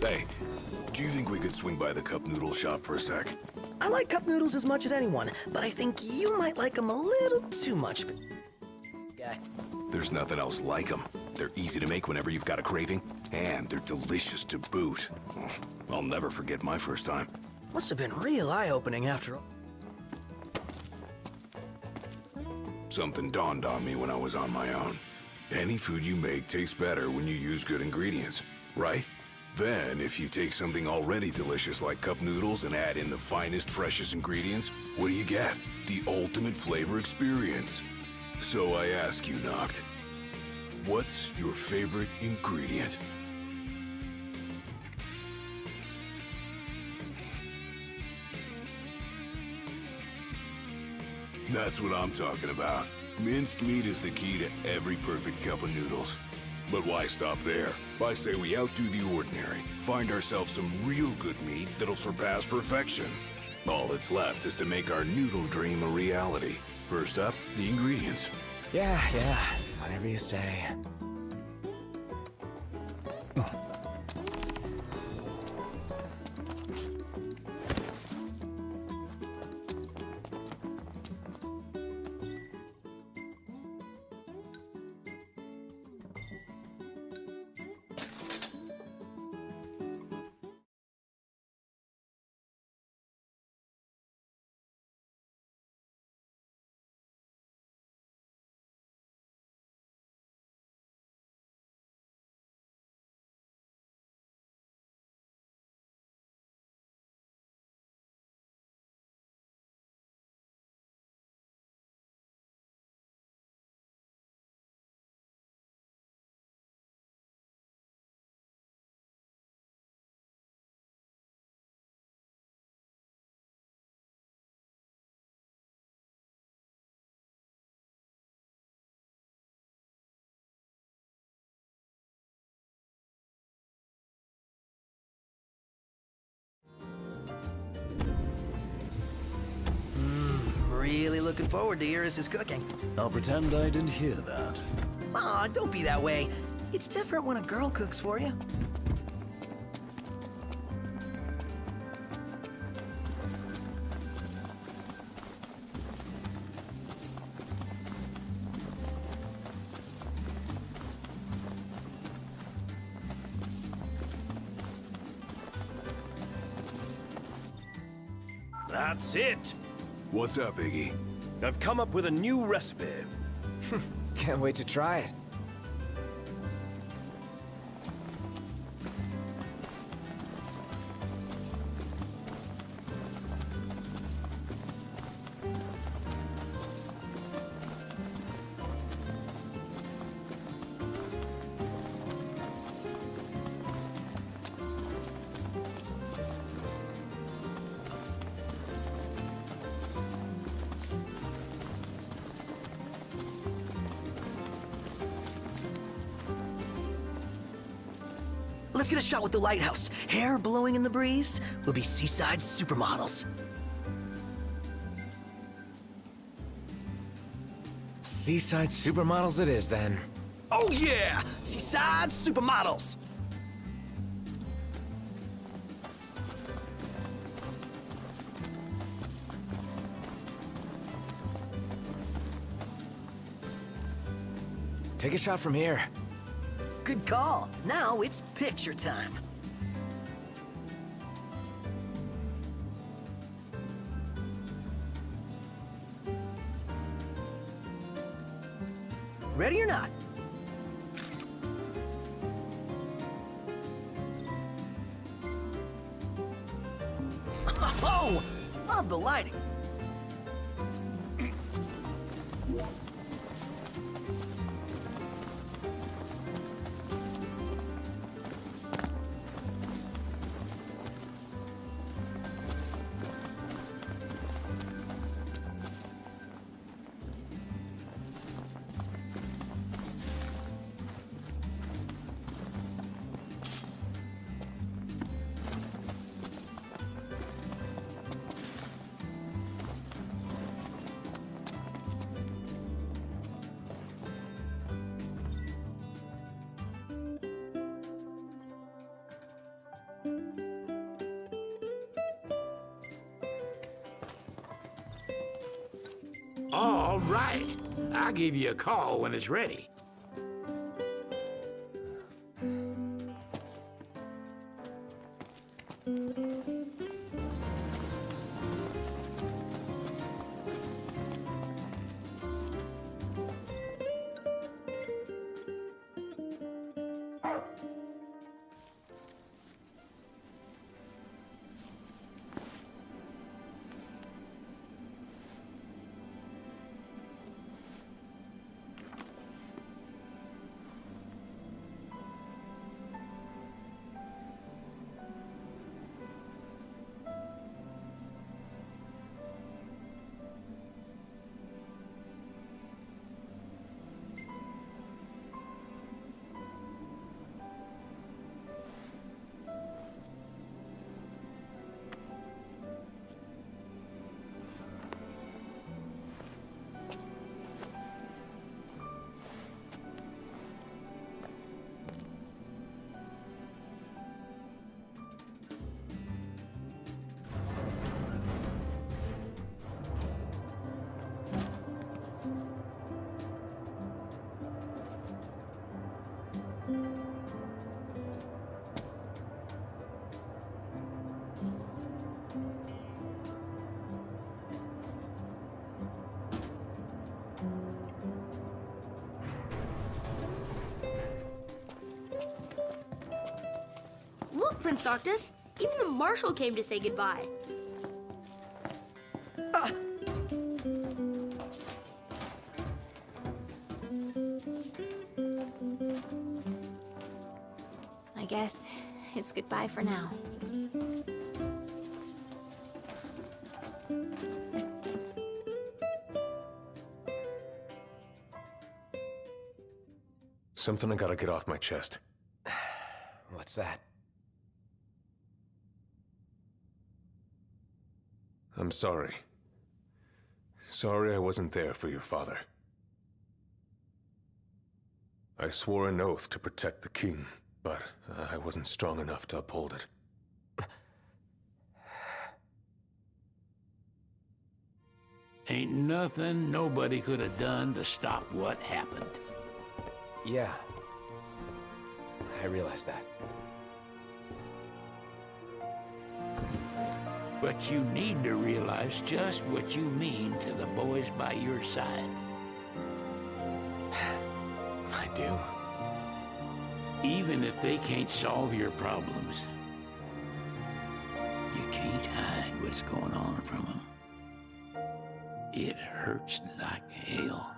Hey, do you think we could swing by the cup noodle shop for a sec? I like cup noodles as much as anyone, but I think you might like them a little too much. Guy. There's nothing else like them. They're easy to make whenever you've got a craving, and they're delicious to boot. I'll never forget my first time. Must have been real eye-opening after all. Something dawned on me when I was on my own. Any food you make tastes better when you use good ingredients, right? Then, if you take something already delicious like cup noodles and add in the finest, freshest ingredients, what do you get? The ultimate flavor experience. So I ask you, Noct, what's your favorite ingredient? That's what I'm talking about. Minced meat is the key to every perfect cup of noodles. But why stop there? I say we outdo the ordinary, find ourselves some real good meat that'll surpass perfection. All that's left is to make our noodle dream a reality. First up, the ingredients. Yeah, whatever you say. Really looking forward to Iris' cooking. I'll pretend I didn't hear that. Aw, don't be that way. It's different when a girl cooks for you. That's it! What's up, Iggy? I've come up with a new recipe. Can't wait to try it. Let's get a shot with the lighthouse. Hair blowing in the breeze. We'll be seaside supermodels. Seaside supermodels it is, then. Oh yeah! Seaside supermodels! Take a shot from here. Good call. Now it's picture time. Ready or not? Oh, love the lighting. All right. I'll give you a call when it's ready. Look, Prince Arctus, even the Marshal came to say goodbye. I guess it's goodbye for now. Something I gotta get off my chest. What's that? I'm sorry. Sorry I wasn't there for your father. I swore an oath to protect the king, but I wasn't strong enough to uphold it. Ain't nothing nobody could have done to stop what happened. Yeah. I realize that. But you need to realize just what you mean to the boys by your side. I do. Even if they can't solve your problems, you can't hide what's going on from them. It hurts like hell.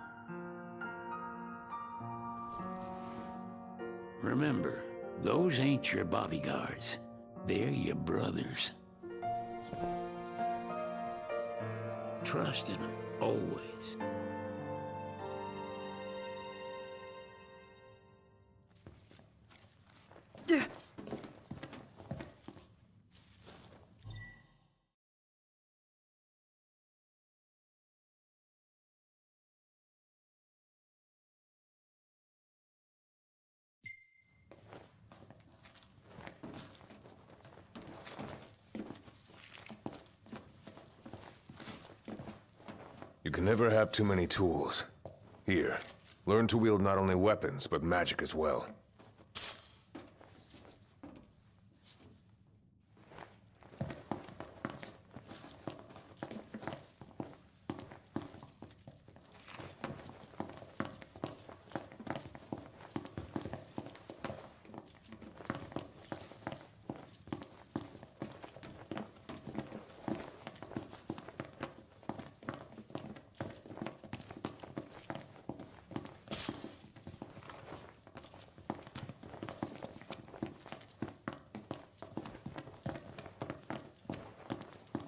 Remember, those ain't your bodyguards. They're your brothers. Trust in them, always. You can never have too many tools. Here, learn to wield not only weapons, but magic as well.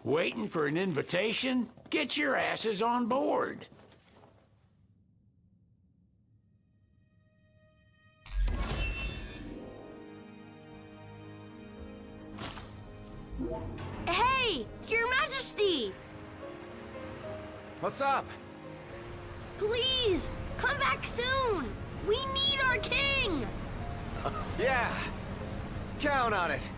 Waiting for an invitation? Get your asses on board. Hey, Your Majesty! What's up? Please, come back soon! We need our king! Yeah. Count on it.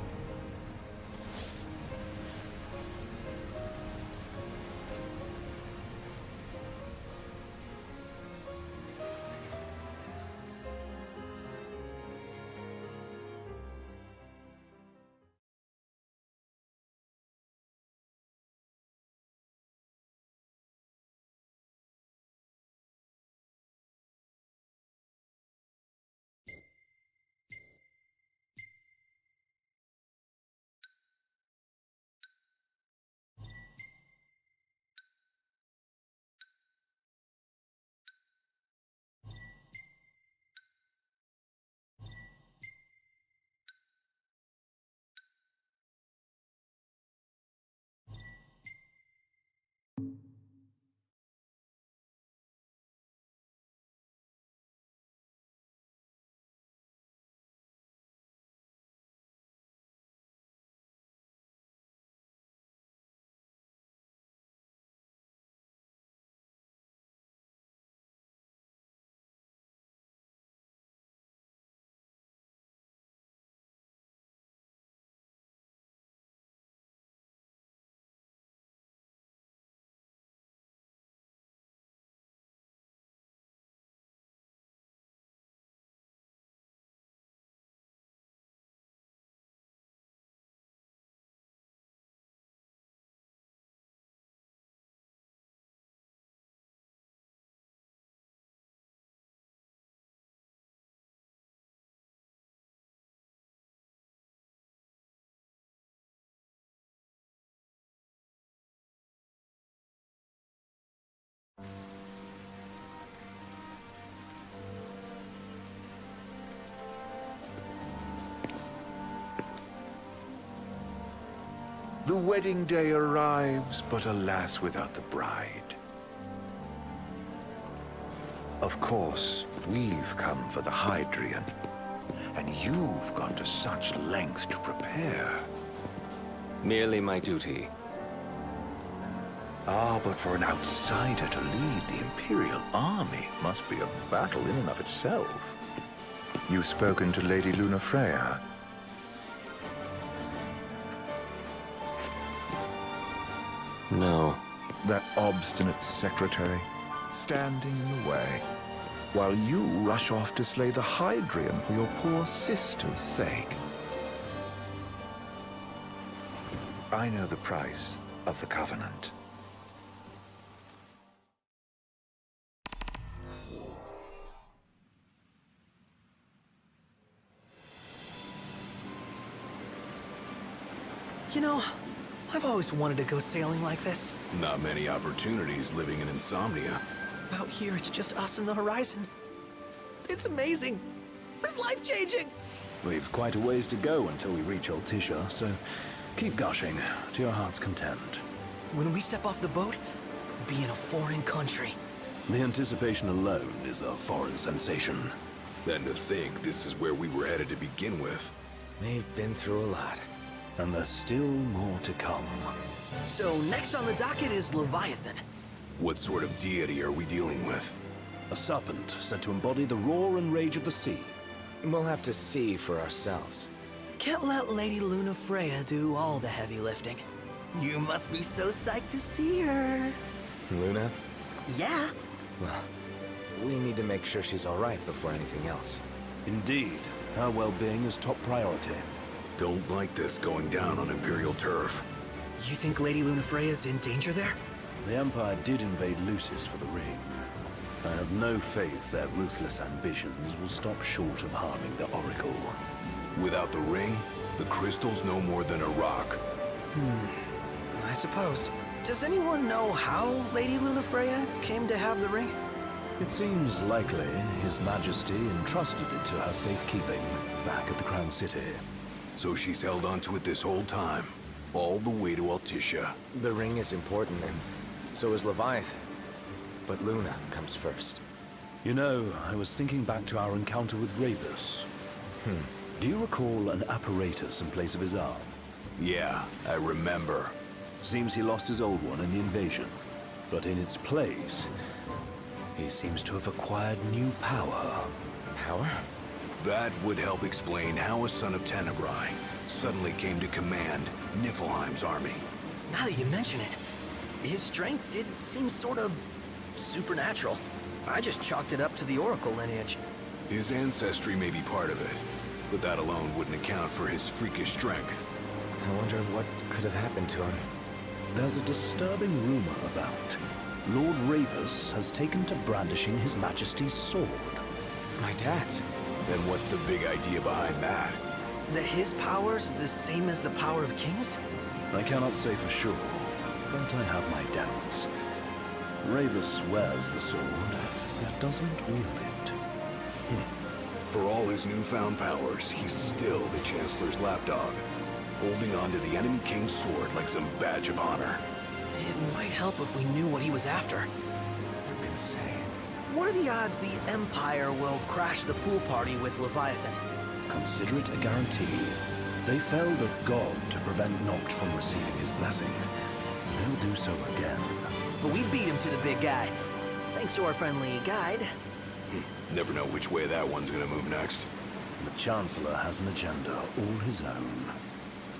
The wedding day arrives, but alas, without the bride. Of course, we've come for the Hydrian, and you've gone to such lengths to prepare. Merely my duty. Ah, but for an outsider to lead the Imperial army must be a battle in and of itself. You've spoken to Lady Lunafreya. No. That obstinate secretary, standing in the way, while you rush off to slay the Hydrian for your poor sister's sake. I know the price of the Covenant. You know, I've always wanted to go sailing like this. Not many opportunities living in Insomnia. Out here, it's just us and the horizon. It's amazing. It's life-changing. We've quite a ways to go until we reach Altissia, so keep gushing to your heart's content. When we step off the boat, we'll be in a foreign country. The anticipation alone is a foreign sensation. Then to think this is where we were headed to begin with. We've been through a lot. And there's still more to come. So next on the docket is Leviathan. What sort of deity are we dealing with? A serpent said to embody the roar and rage of the sea. We'll have to see for ourselves. Can't let Lady Lunafreya do all the heavy lifting. You must be so psyched to see her. Luna? Yeah. Well, we need to make sure she's all right before anything else. Indeed, her well-being is top priority. Don't like this going down on Imperial turf. You think Lady Lunafreya's in danger there? The Empire did invade Lucis for the ring. I have no faith their ruthless ambitions will stop short of harming the Oracle. Without the ring, the crystal's no more than a rock. I suppose. Does anyone know how Lady Lunafreya came to have the ring? It seems likely His Majesty entrusted it to her safekeeping back at the Crown City. So she's held onto it this whole time, all the way to Altissia. The ring is important, and so is Leviathan. But Luna comes first. You know, I was thinking back to our encounter with Ravus. Do you recall an apparatus in place of his arm? Yeah, I remember. Seems he lost his old one in the invasion. But in its place, he seems to have acquired new power. Power? That would help explain how a son of Tenebrae suddenly came to command Niflheim's army. Now that you mention it, his strength did seem sort of supernatural. I just chalked it up to the Oracle lineage. His ancestry may be part of it, but that alone wouldn't account for his freakish strength. I wonder what could have happened to him. There's a disturbing rumor about Lord Ravus has taken to brandishing His Majesty's sword. My dad's. Then what's the big idea behind that? That his power's the same as the power of kings? I cannot say for sure, but I have my doubts. Ravus wears the sword, yet doesn't wield it. For all his newfound powers, he's still the Chancellor's lapdog, holding on to the enemy king's sword like some badge of honor. It might help if we knew what he was after. Who can say? What are the odds the Empire will crash the pool party with Leviathan? Consider it a guarantee. They felled a god to prevent Noct from receiving his blessing. They'll do so again. But we beat him to the big guy. Thanks to our friendly guide. Never know which way that one's gonna move next. The Chancellor has an agenda all his own.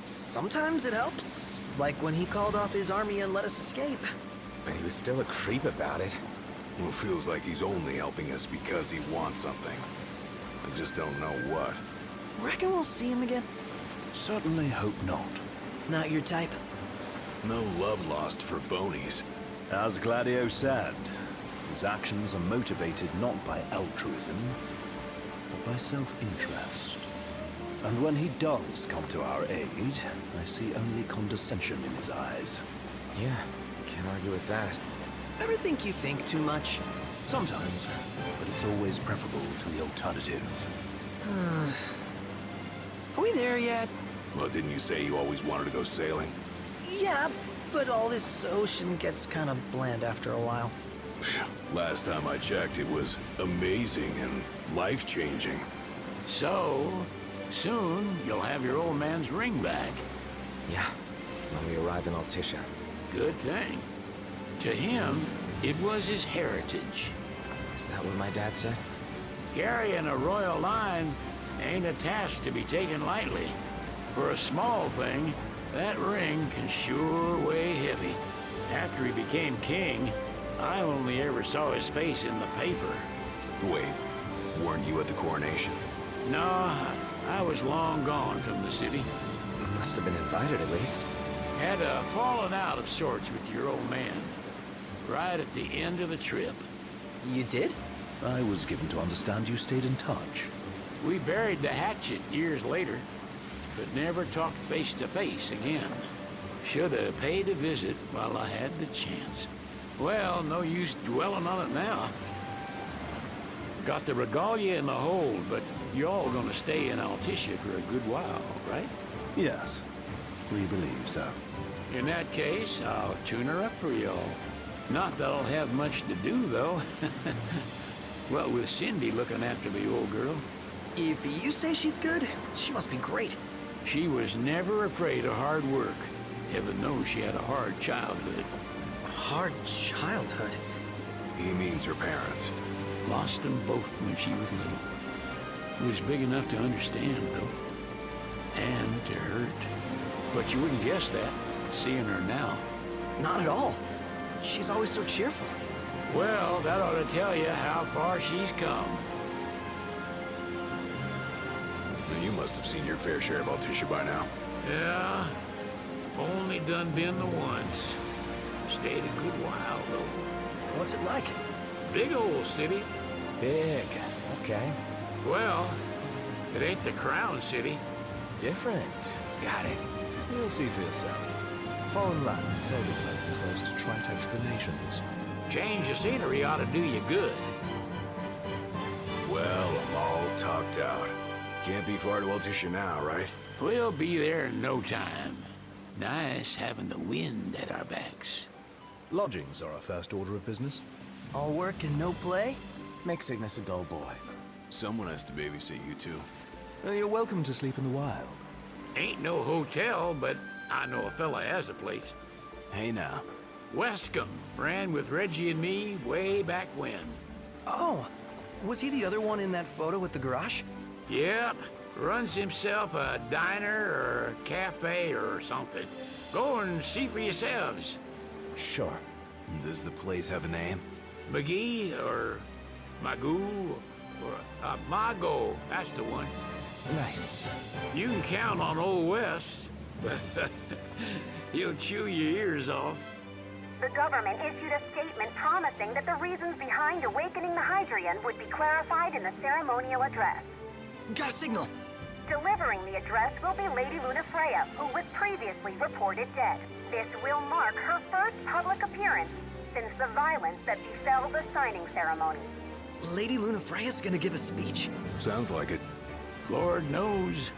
Sometimes it helps. Like when he called off his army and let us escape. But he was still a creep about it. Well, feels like he's only helping us because he wants something. I just don't know what. Reckon we'll see him again? Certainly hope not. Not your type? No love lost for phonies. As Gladio said, his actions are motivated not by altruism, but by self-interest. And when he does come to our aid, I see only condescension in his eyes. Yeah, can't argue with that. Ever think you think too much? Sometimes, but it's always preferable to the alternative. Are we there yet? Well, didn't you say you always wanted to go sailing? Yeah, but all this ocean gets kind of bland after a while. Last time I checked, it was amazing and life-changing. So, soon you'll have your old man's ring back. Yeah, when we arrive in Altissia. Good thing. To him, it was his heritage. Is that what my dad said? Carrying a royal line ain't a task to be taken lightly. For a small thing, that ring can sure weigh heavy. After he became king, I only ever saw his face in the paper. Wait, weren't you at the coronation? No, I was long gone from the city. Must have been invited at least. Had a falling out of sorts with your old man. Right at the end of the trip. You did? I was given to understand you stayed in touch. We buried the hatchet years later, but never talked face to face again. Should have paid a visit while I had the chance. Well, no use dwelling on it now. Got the regalia in the hold, but y'all gonna stay in Altissia for a good while, right? Yes, we believe so. In that case, I'll tune her up for y'all. Not that I'll have much to do, though. Well, with Cindy looking after the old girl. If you say she's good, she must be great. She was never afraid of hard work. Heaven knows she had a hard childhood. Hard childhood. He means her parents. Lost them both when she was little. Was big enough to understand, though. And to hurt. But you wouldn't guess that, seeing her now. Not at all. She's always so cheerful. Well, that ought to tell you how far she's come. You must have seen your fair share of Altissia by now. Yeah, only done been the once. Stayed a good while, though. What's it like? Big old city. Big. Okay. Well, it ain't the crown city. Different. Got it. You'll see for yourself. Foreign lands seldom lend themselves to trite explanations. Change of scenery ought to do you good. Well, I'm all talked out. Can't be far to Altissia now, right? We'll be there in no time. Nice having the wind at our backs. Lodgings are our first order of business. All work and no play? Make Cygnus a dull boy. Someone has to babysit you two. You're welcome to sleep in the wild. Ain't no hotel, but I know a fella has a place. Hey now. Wescombe ran with Reggie and me way back when. Oh, was he the other one in that photo with the garage? Yep, runs himself a diner or a cafe or something. Go and see for yourselves. Sure. Does the place have a name? McGee or Magoo or Mago, that's the one. Nice. You can count on Old Wes. He'll chew your ears off. The government issued a statement promising that the reasons behind awakening the Hydrian would be clarified in the ceremonial address. Got a signal. Delivering the address will be Lady Luna Freya, who was previously reported dead. This will mark her first public appearance since the violence that befell the signing ceremony. Lady Luna Freya's gonna give a speech? Sounds like it. Lord knows.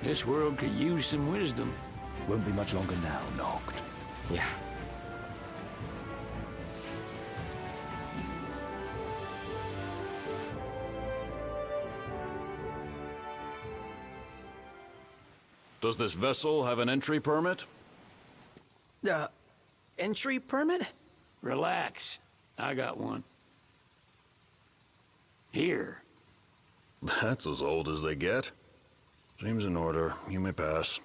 This world could use some wisdom. Won't be much longer now, Noct. Yeah. Does this vessel have an entry permit? Entry permit? Relax. I got one. Here. That's as old as they get. Seems in order. You may pass.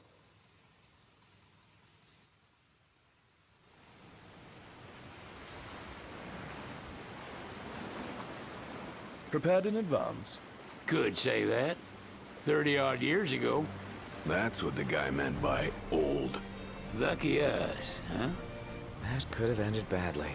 Prepared in advance. Could say that. 30-odd years ago. That's what the guy meant by old. Lucky us, huh? That could have ended badly.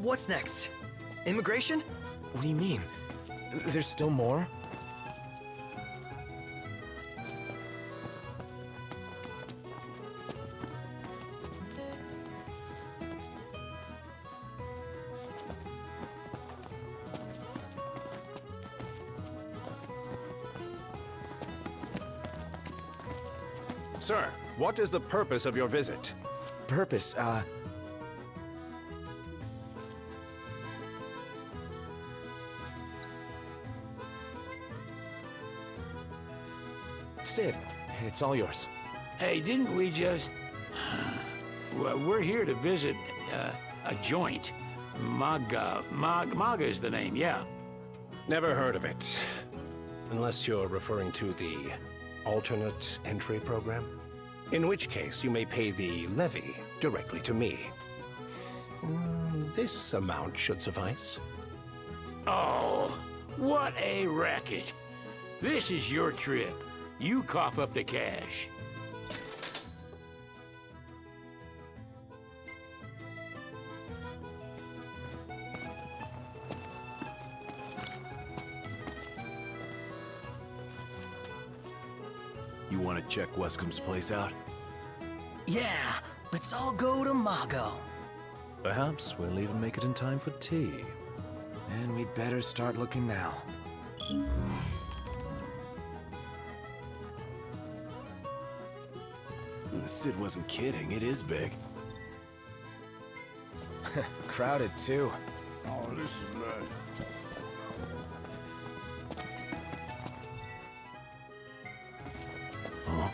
What's next? Immigration? What do you mean? There's still more? Sir, what is the purpose of your visit? Purpose, Sid, it's all yours. Hey, didn't we just... Well, we're here to visit a joint. Maga is the name, yeah. Never heard of it. Unless you're referring to the alternate entry program. In which case, you may pay the levy directly to me. This amount should suffice. Oh, what a racket. This is your trip. You cough up the cash. You want to check Wescom's place out? Yeah, let's all go to Mago. Perhaps we'll even make it in time for tea. And we'd better start looking now. Sid wasn't kidding, it is big. Crowded, too. Oh, this is bad. Huh?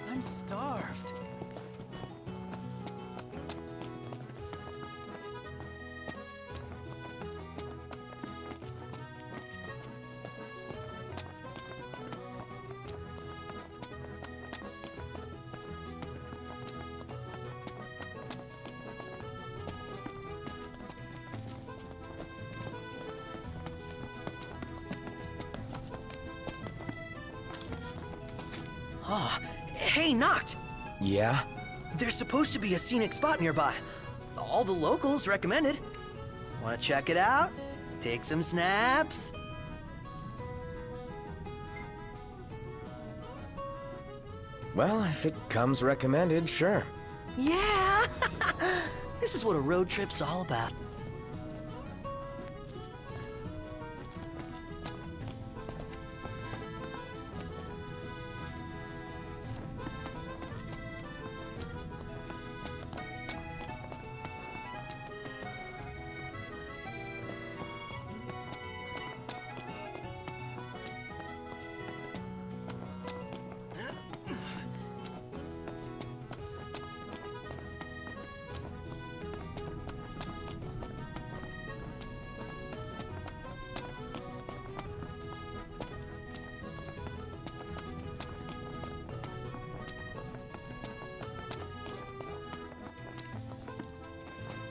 I'm starved. Oh, hey, Noct! Yeah? There's supposed to be a scenic spot nearby. All the locals recommended. Wanna check it out? Take some snaps? Well, if it comes recommended, sure. Yeah! This is what a road trip's all about.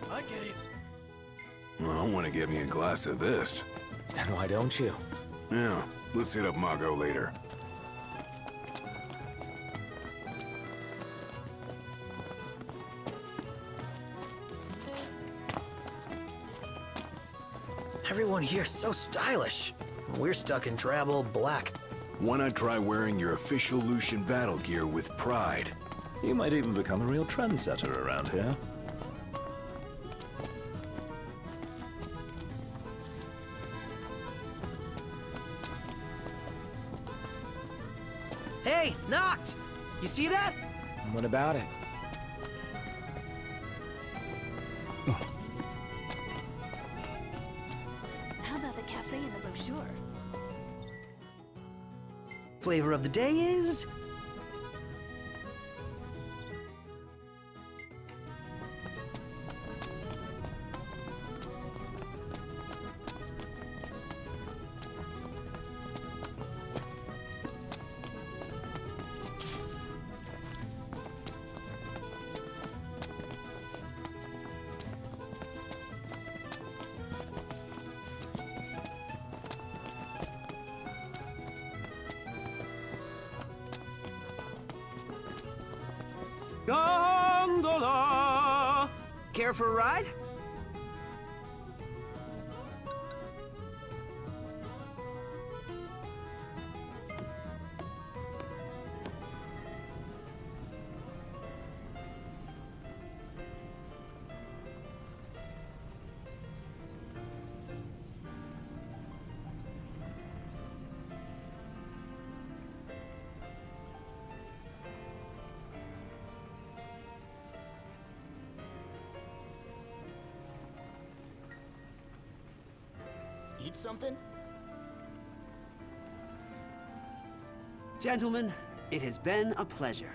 I get it. Well, I want to get me a glass of this. Then why don't you? Yeah, let's hit up Mago later. Everyone here's so stylish. We're stuck in drab old black. Why not try wearing your official Lucian battle gear with pride? You might even become a real trendsetter around here. Hey, Noct! You see that? What about it? How about the cafe in the brochure? Flavor of the day is... Care for a ride? Eat something? Gentlemen, it has been a pleasure.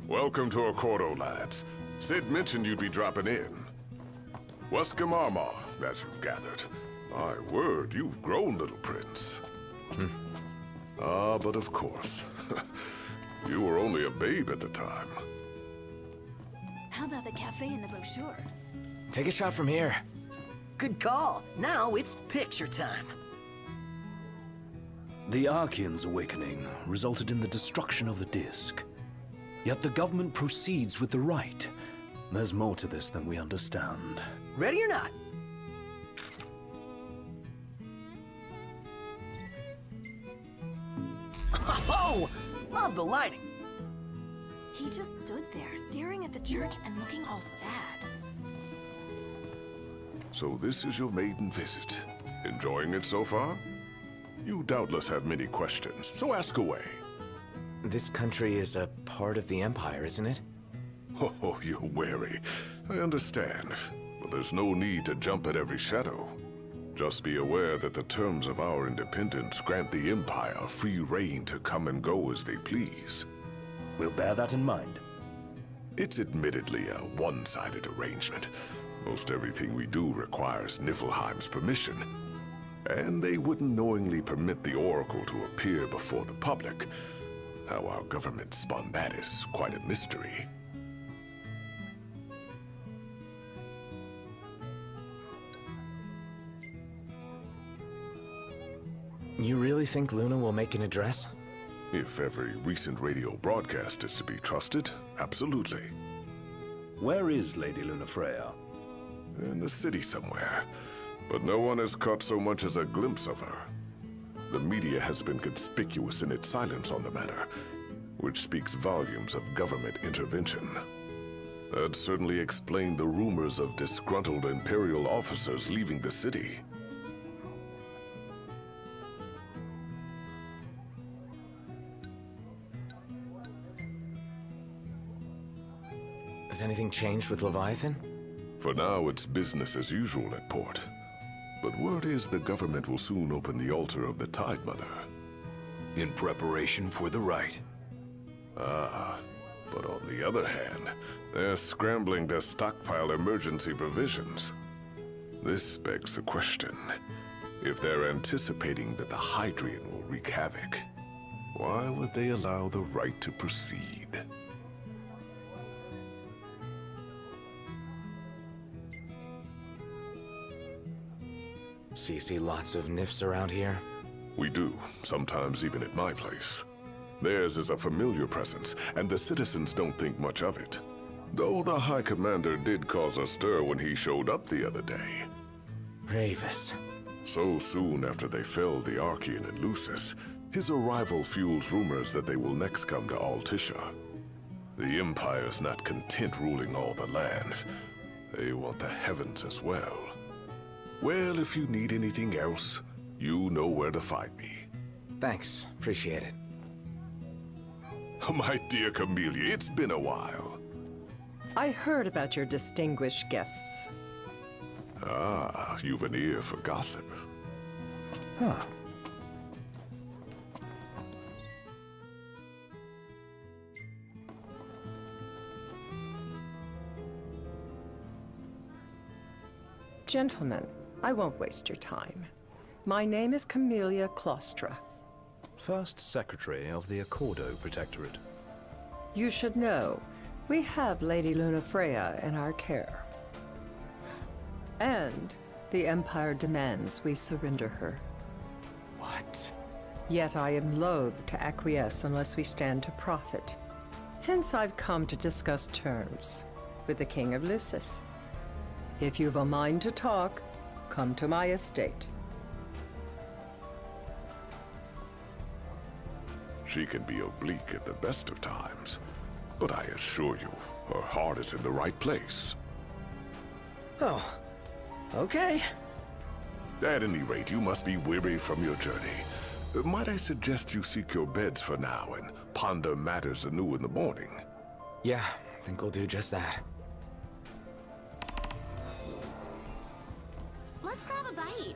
Welcome to Accordo, lads. Sid mentioned you'd be dropping in. Weskamarma, as you've gathered. My word, you've grown, little prince. Ah, but of course. You were only a babe at the time. How about the cafe in the brochure? Take a shot from here. Good call. Now it's picture time. The Archean's awakening resulted in the destruction of the disk. Yet the government proceeds with the rite. There's more to this than we understand. Ready or not? Oh! Love the lighting! He just stood there, staring at the church and looking all sad. So this is your maiden visit. Enjoying it so far? You doubtless have many questions, so ask away. This country is a part of the Empire, isn't it? Oh, you're wary. I understand. But there's no need to jump at every shadow. Just be aware that the terms of our independence grant the Empire free reign to come and go as they please. We'll bear that in mind. It's admittedly a one-sided arrangement. Most everything we do requires Niflheim's permission. And they wouldn't knowingly permit the Oracle to appear before the public. How our government spun that is quite a mystery. You really think Luna will make an address? If every recent radio broadcast is to be trusted, absolutely. Where is Lady Lunafreya? In the city somewhere. But no one has caught so much as a glimpse of her. The media has been conspicuous in its silence on the matter, which speaks volumes of government intervention. That certainly explained the rumors of disgruntled Imperial officers leaving the city. Has anything changed with Leviathan? For now, it's business as usual at port. But word is the government will soon open the altar of the Tide Mother. In preparation for the rite. Ah, but on the other hand, they're scrambling to stockpile emergency provisions. This begs the question, if they're anticipating that the Hydrian will wreak havoc, why would they allow the rite to proceed? So you see lots of Nifs around here? We do, sometimes even at my place. Theirs is a familiar presence, and the citizens don't think much of it. Though the High Commander did cause a stir when he showed up the other day. Ravis. So soon after they felled the Archean and Lucis, his arrival fuels rumors that they will next come to Altissia. The Empire's not content ruling all the land. They want the heavens as well. Well, if you need anything else, you know where to find me. Thanks. Appreciate it. My dear Camellia, it's been a while. I heard about your distinguished guests. Ah, you've an ear for gossip. Huh. Gentlemen, I won't waste your time. My name is Camellia Claustra. First Secretary of the Accordo Protectorate. You should know, we have Lady Lunafreya in our care. And the Empire demands we surrender her. Yet I am loath to acquiesce unless we stand to profit. Hence I've come to discuss terms with the King of Lucis. If you've a mind to talk, come to my estate. She can be oblique at the best of times, but I assure you, her heart is in the right place. Oh, okay. At any rate, you must be weary from your journey. Might I suggest you seek your beds for now and ponder matters anew in the morning? Yeah, I think we'll do just that. Let's grab a bite.